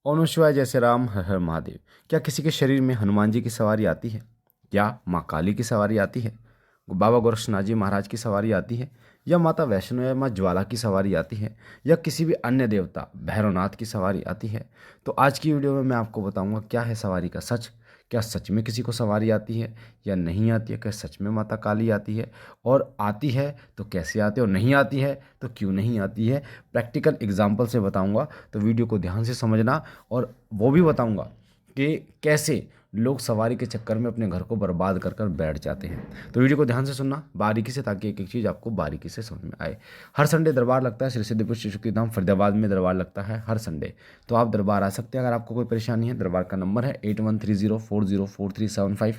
ओम नमः शिवाय, जय श्री राम, हर हर महादेव। क्या किसी के शरीर में हनुमान जी की सवारी आती है? या माँ काली की सवारी आती है? बाबा गोरक्षनाथ जी महाराज की सवारी आती है? या माता वैष्णो या माँ ज्वाला की सवारी आती है? या किसी भी अन्य देवता भैरवनाथ की सवारी आती है? तो आज की वीडियो में मैं आपको बताऊंगा क्या है सवारी का सच। क्या सच में किसी को सवारी आती है या नहीं आती है? क्या सच में माता काली आती है? और आती है तो कैसे आती है, और नहीं आती है तो क्यों नहीं आती है? प्रैक्टिकल एग्जाम्पल से बताऊंगा, तो वीडियो को ध्यान से समझना। और वो भी बताऊंगा कि कैसे लोग सवारी के चक्कर में अपने घर को बर्बाद कर कर बैठ जाते हैं। तो वीडियो को ध्यान से सुनना बारीकी से, ताकि एक एक चीज़ आपको बारीकी से समझ में आए। हर संडे दरबार लगता है श्री सिद्धपुर श्री शुक्तिधाम फरीदाबाद में, दरबार लगता है हर संडे। तो आप दरबार आ सकते हैं अगर आपको कोई परेशानी है। दरबार का नंबर है 8130404375,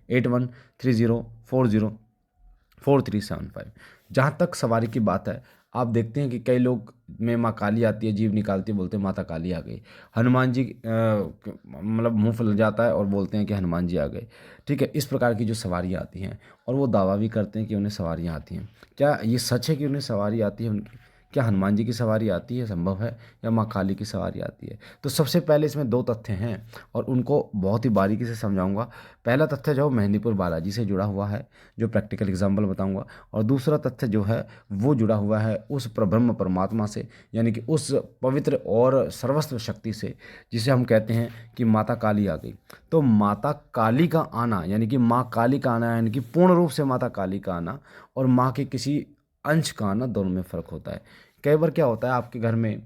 8130404375। जहाँ तक सवारी की बात है, आप देखते हैं कि कई लोग में माँ काली आती है, जीभ निकालती है, बोलते हैं माता काली आ गई। हनुमान जी मतलब मुंह फुल जाता है और बोलते हैं कि हनुमान जी आ गए। ठीक है, इस प्रकार की जो सवारियाँ आती हैं, और वो दावा भी करते हैं कि उन्हें सवारियाँ आती हैं। क्या ये सच है कि उन्हें सवारी आती है उनकी? क्या हनुमान जी की सवारी आती है, संभव है? या माँ काली की सवारी आती है? तो सबसे पहले इसमें दो तथ्य हैं और उनको बहुत ही बारीकी से समझाऊंगा। पहला तथ्य जो मेहंदीपुर बालाजी से जुड़ा हुआ है, जो प्रैक्टिकल एग्जाम्पल बताऊंगा। और दूसरा तथ्य जो है वो जुड़ा हुआ है उस प्रब्रह्म परमात्मा से, यानी कि उस पवित्र और सर्वस्व शक्ति से, जिसे हम कहते हैं कि माता काली आ गई। तो माता काली का आना, यानी कि माँ काली का आना, यानी कि पूर्ण रूप से माता काली का आना, और माँ के किसी अंश का आना, दोनों में फ़र्क होता है। कई बार क्या होता है, आपके घर में,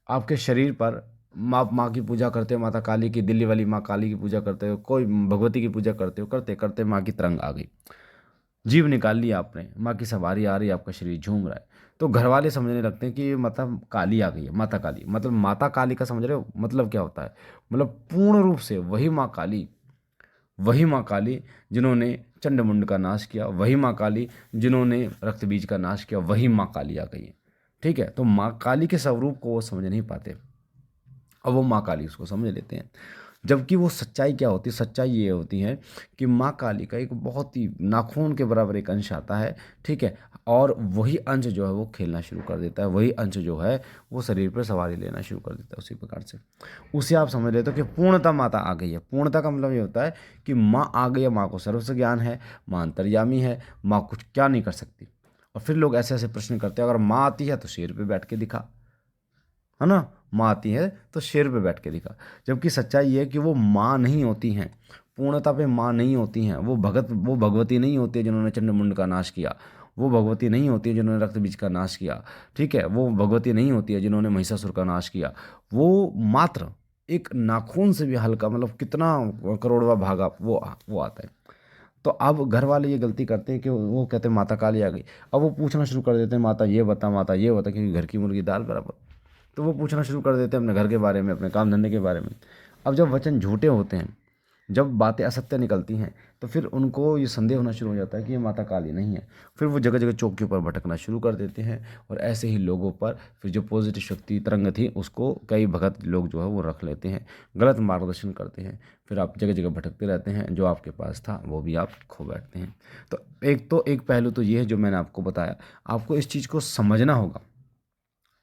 आपके शरीर पर माँ की पूजा करते हो, माता काली की, दिल्ली वाली माँ काली की पूजा करते हो, कोई भगवती की पूजा करते हो, करते करते माँ की तरंग आ गई, जीव निकाल लिया आपने, माँ की सवारी आ रही है, आपका शरीर झूम रहा है। तो घर वाले समझने लगते हैं कि ये मतलब काली आ गई है, माता काली। मतलब माता काली का समझ रहे हो मतलब क्या होता है? मतलब पूर्ण रूप से वही माँ काली, वही माँ काली जिन्होंने चंडमुंड का नाश किया, वही माँ काली जिन्होंने रक्त बीज का नाश किया, वही माँ काली आ गई है। ठीक है, तो माँ काली के स्वरूप को वो समझ नहीं पाते, और वो माँ काली उसको समझ लेते हैं। जबकि वो सच्चाई क्या होती है? सच्चाई ये होती है कि माँ काली का एक बहुत ही नाखून के बराबर एक अंश आता है। ठीक है, और वही अंश जो है वो खेलना शुरू कर देता है, वही अंश जो है वो शरीर पर सवारी लेना शुरू कर देता है। उसी प्रकार से उसे आप समझ लेते हो कि पूर्णतः माता आ गई है। पूर्णता का मतलब ये होता है कि माँ आ गई है, माँ को सर्वस्व ज्ञान है, माँ अंतर्यामी है, माँ कुछ क्या नहीं कर सकती। और फिर लोग ऐसे ऐसे प्रश्न करते हैं, अगर माँ आती है तो शेर पे बैठ के दिखा, है ना, माँ आती है तो शेर पे बैठ के दिखा। जबकि सच्चाई ये है कि वो माँ नहीं होती हैं, पूर्णता पे माँ नहीं होती हैं। वो भगवती नहीं होती है जिन्होंने चंडमुंड का नाश किया, वो भगवती नहीं होती है जिन्होंने रक्त बीज का नाश किया। ठीक है, वो भगवती नहीं होती है जिन्होंने महिषासुर का नाश किया। वो मात्र एक नाखून से भी हल्का, मतलब कितना करोड़वा भागा वो आता है। तो अब घर वाले ये गलती करते हैं कि वो कहते हैं माता काली आ गई। अब वो पूछना शुरू कर देते हैं, माता ये बता, माता ये बता, क्योंकि घर की मुर्गी दाल बराबर। तो वो पूछना शुरू कर देते हैं अपने घर के बारे में, अपने काम धंधे के बारे में। अब जब वचन झूठे होते हैं, जब बातें असत्य निकलती हैं, तो फिर उनको ये संदेह होना शुरू हो जाता है कि ये माता काली नहीं है। फिर वो जगह जगह चौकियों पर भटकना शुरू कर देते हैं, और ऐसे ही लोगों पर फिर जो पॉजिटिव शक्ति तरंग थी उसको कई भगत लोग जो है वो रख लेते हैं, गलत मार्गदर्शन करते हैं। फिर आप जगह जगह भटकते रहते हैं, जो आपके पास था वो भी आप खो बैठते हैं। तो एक पहलू तो ये है जो मैंने आपको बताया। आपको इस चीज़ को समझना होगा,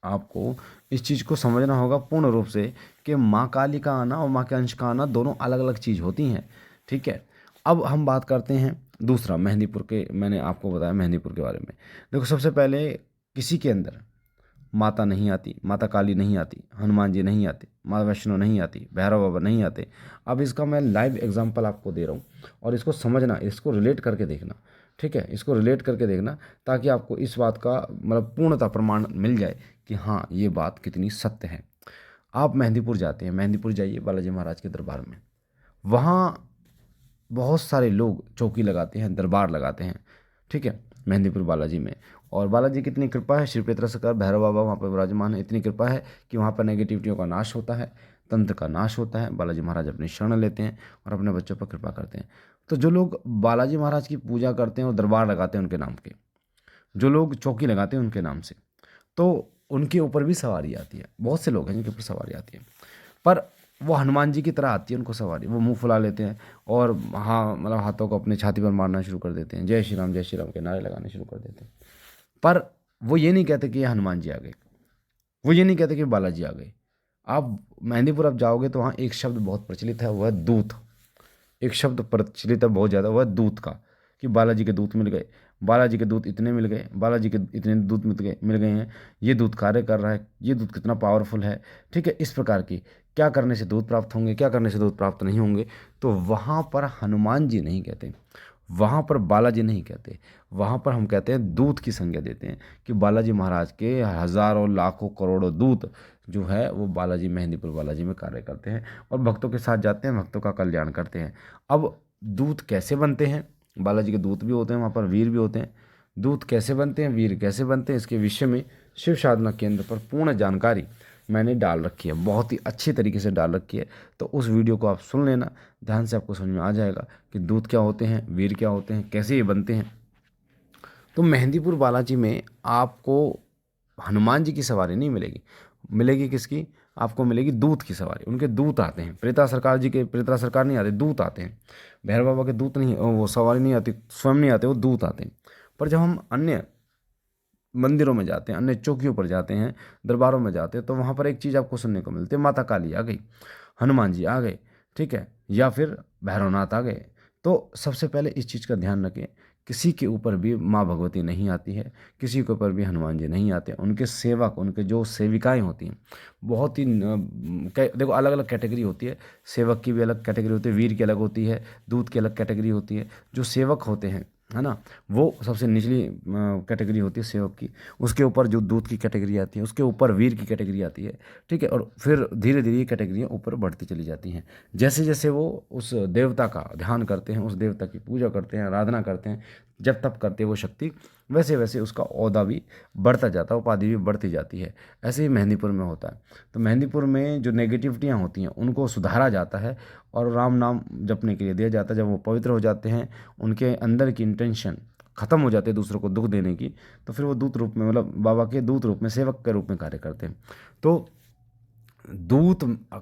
आपको इस चीज़ को समझना होगा पूर्ण रूप से कि माँ काली का आना और माँ के अंश का आना दोनों अलग अलग चीज़ होती हैं। ठीक है, अब हम बात करते हैं दूसरा मेहंदीपुर के। मैंने आपको बताया मेहंदीपुर के बारे में। देखो, सबसे पहले किसी के अंदर माता नहीं आती, माता काली नहीं आती, हनुमान जी नहीं आते, माँ वैष्णो नहीं आती, भैरव बाबा नहीं आते। अब इसका मैं लाइव एग्जांपल आपको दे रहा हूँ, और इसको समझना, इसको रिलेट करके देखना। ठीक है, इसको रिलेट करके देखना, ताकि आपको इस बात का मतलब पूर्णतः प्रमाण मिल जाए कि हाँ ये बात कितनी सत्य है। आप मेहंदीपुर जाते हैं, मेहंदीपुर जाइए बालाजी महाराज के दरबार में। वहाँ बहुत सारे लोग चौकी लगाते हैं, दरबार लगाते हैं। ठीक है, मेहंदीपुर बालाजी में। और बालाजी की इतनी कृपा है, श्री पेतरसकर भैरव बाबा वहाँ पर विराजमान है, इतनी कृपा है कि वहाँ पर नेगेटिविटियों का नाश होता है, तंत्र का नाश होता है। बालाजी महाराज अपनी शरण लेते हैं और अपने बच्चों पर कृपा करते हैं। तो जो लोग बालाजी महाराज की पूजा करते हैं और दरबार लगाते हैं उनके नाम के, जो लोग चौकी लगाते हैं उनके नाम से, तो उनके ऊपर भी सवारी आती है। बहुत से लोग हैं जिनके ऊपर सवारी आती है, पर वो हनुमान जी की तरह आती है उनको सवारी। वो मुंह फुला लेते हैं और हाँ मतलब हाथों को अपने छाती पर मारना शुरू कर देते हैं, जय श्री राम के नारे लगाने शुरू कर देते हैं। पर वो ये नहीं कहते कि ये हनुमान जी आ गए, वो ये नहीं कहते कि बालाजी आ गए। आप मेहंदीपुर आप जाओगे तो वहाँ एक शब्द बहुत प्रचलित है, वह है दूत। एक शब्द प्रचलित है बहुत ज़्यादा, वह है दूत का, कि बालाजी के दूत मिल गए, बालाजी के दूत इतने मिल गए, बालाजी के इतने दूत मिल गए हैं, ये दूत कार्य कर रहा है, ये दूत कितना पावरफुल है। ठीक है, इस प्रकार की क्या करने से दूत प्राप्त होंगे, क्या करने से दूत प्राप्त नहीं होंगे। तो वहाँ पर हनुमान जी नहीं कहते, वहाँ पर बालाजी नहीं कहते, वहाँ पर हम कहते हैं दूत की संज्ञा देते हैं, कि बालाजी महाराज के हज़ारों लाखों करोड़ों दूत जो है वो बालाजी, मेहंदीपुर बालाजी में कार्य करते हैं और भक्तों के साथ जाते हैं, भक्तों का कल्याण करते हैं। अब दूत कैसे बनते हैं, बालाजी के दूत भी होते हैं वहाँ पर, वीर भी होते हैं। दूत कैसे बनते हैं, वीर कैसे बनते हैं, इसके विषय में शिव साधना केंद्र पर पूर्ण जानकारी मैंने डाल रखी है, बहुत ही अच्छी तरीके से डाल रखी है। तो उस वीडियो को आप सुन लेना, ध्यान से आपको समझ में आ जाएगा कि दूत क्या होते हैं, वीर क्या होते हैं, कैसे ये बनते हैं। तो मेहंदीपुर बालाजी में आपको हनुमान जी की सवारी नहीं मिलेगी, मिलेगी किसकी, आपको मिलेगी दूत की सवारी। उनके दूत आते हैं, प्रेता सरकार जी के, प्रेता सरकार नहीं आते, दूत आते हैं। भैरव बाबा के दूत नहीं, वो सवारी नहीं आती, स्वयं नहीं आते, वो दूत आते हैं। पर जब हम अन्य मंदिरों में जाते हैं, अन्य चौकियों पर जाते हैं, दरबारों में जाते हैं, तो वहाँ पर एक चीज़ आपको सुनने को मिलती है, माता काली आ गई, हनुमान जी आ गए, ठीक है, या फिर भैरवनाथ आ गए। तो सबसे पहले इस चीज़ का ध्यान रखें, किसी के ऊपर भी माँ भगवती नहीं आती है, किसी के ऊपर भी हनुमान जी नहीं आते। उनके सेवक, उनके जो सेविकाएं होती हैं, बहुत ही देखो अलग अलग कैटेगरी होती है, सेवक की भी अलग कैटेगरी होती है, वीर की अलग होती है, दूत की अलग कैटेगरी होती है। जो सेवक होते हैं, है ना, वो सबसे निचली कैटेगरी होती है सेवक की। उसके ऊपर जो दूत की कैटेगरी आती है, उसके ऊपर वीर की कैटेगरी आती है, ठीक है। और फिर धीरे धीरे ये कैटेगरियाँ ऊपर बढ़ती चली जाती हैं। जैसे जैसे वो उस देवता का ध्यान करते हैं, उस देवता की पूजा करते हैं, आराधना करते हैं, जब तब करते हैं वो शक्ति, वैसे वैसे उसका ओहदा भी बढ़ता जाता है, उपाधि भी बढ़ती जाती है। ऐसे ही मेहंदीपुर में होता है। तो मेहंदीपुर में जो नेगेटिविटियाँ होती हैं उनको सुधारा जाता है और राम नाम जपने के लिए दिया जाता है। जब वो पवित्र हो जाते हैं, उनके अंदर की इंटेंशन खत्म हो जाती है दूसरों को दुख देने की, तो फिर वो दूत रूप में, मतलब बाबा के दूत रूप में, सेवक के रूप में कार्य करते हैं। तो दूत,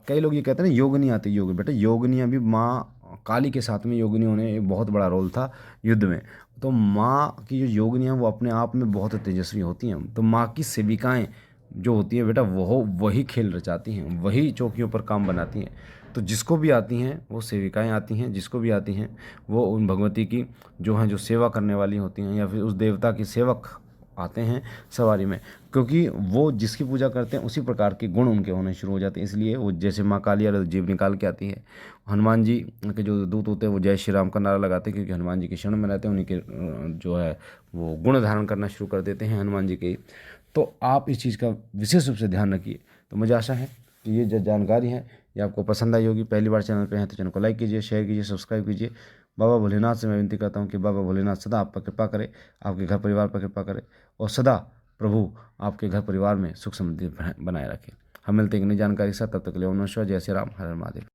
कई लोग ये कहते हैं ना योगिनी आती, योगी, बेटा योगिनियाँ भी माँ काली के साथ में योगिनियों ने एक बहुत बड़ा रोल था युद्ध में। तो माँ की जो योगिनियाँ वो अपने आप में बहुत तेजस्वी होती हैं। तो माँ की सेविकाएं जो होती हैं बेटा, वो वही खेल रचाती हैं, वही चौकियों पर काम बनाती हैं। तो जिसको भी आती हैं वो सेविकाएं आती हैं, जिसको भी आती हैं वो उन भगवती की जो हैं, जो सेवा करने वाली होती हैं, या फिर उस देवता की सेवक आते हैं सवारी में। क्योंकि वो जिसकी पूजा करते हैं उसी प्रकार के गुण उनके होने शुरू हो जाते हैं। इसलिए वो जैसे माँ काली और जीव निकाल के आती है, हनुमान जी के जो दूत होते हैं वो जय श्री राम का नारा लगाते हैं, क्योंकि हनुमान जी के शरण में रहते हैं, उन्हीं के जो है वो गुण धारण करना शुरू कर देते हैं हनुमान जी के। तो आप इस चीज़ का विशेष रूप से ध्यान रखिए। तो मुझे आशा है कि ये जो जानकारी है ये आपको पसंद आई होगी। पहली बार चैनल पे हैं तो चैनल को लाइक कीजिए, शेयर कीजिए, सब्सक्राइब कीजिए। बाबा भोलेनाथ से मैं विनती करता हूँ कि बाबा भोलेनाथ सदा आप पर कृपा करे, आपके घर परिवार पर कृपा करे, और सदा प्रभु आपके घर परिवार में सुख समृद्धि बनाए रखें। हम मिलते हैं एक नई जानकारी के साथ, तब तक के लिए ओम नमः शिवाय, जय श्री राम, हर हर महादेव।